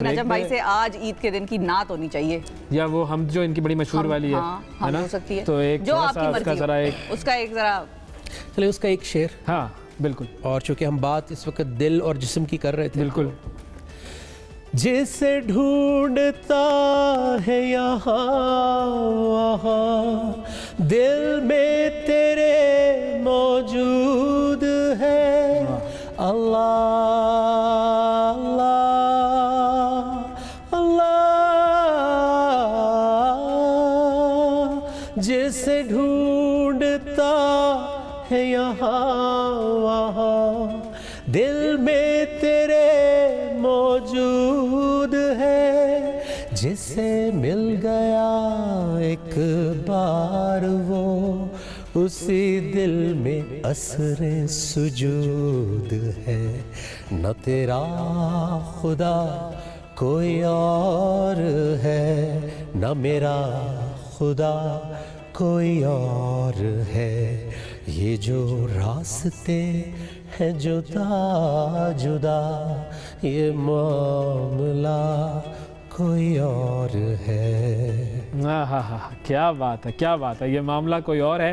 नजम भाई से आज ईद के दिन की नात होनी चाहिए, या वो हम जो इनकी बड़ी मशहूर वाली है, हाँ, ना? हो सकती है, तो एक जो थोड़ा आपकी सा मर्जी जरा हो, उसका एक जरा चलिए उसका एक शेर। हाँ बिल्कुल और चूंकि हम बात इस वक्त दिल और जिस्म की कर रहे थे, बिल्कुल। जिसे ढूंढता है यहाँ वहाँ दिल में तेरे मौजूद है। अल्लाह अल्लाह अल्लाह, जिसे ढूंढता है यहाँ वहाँ दिल में तेरे मौजूद है। जिसे मिल गया एक बार वो उसी दिल में असरे सुजूद है। न तेरा खुदा कोई और है, न मेरा खुदा कोई और है। ये जो रास्ते हैं जुदा जुदा, ये मामला कोई और है। हाँ हाँ हाँ, क्या बात है, क्या बात है, ये मामला कोई और है।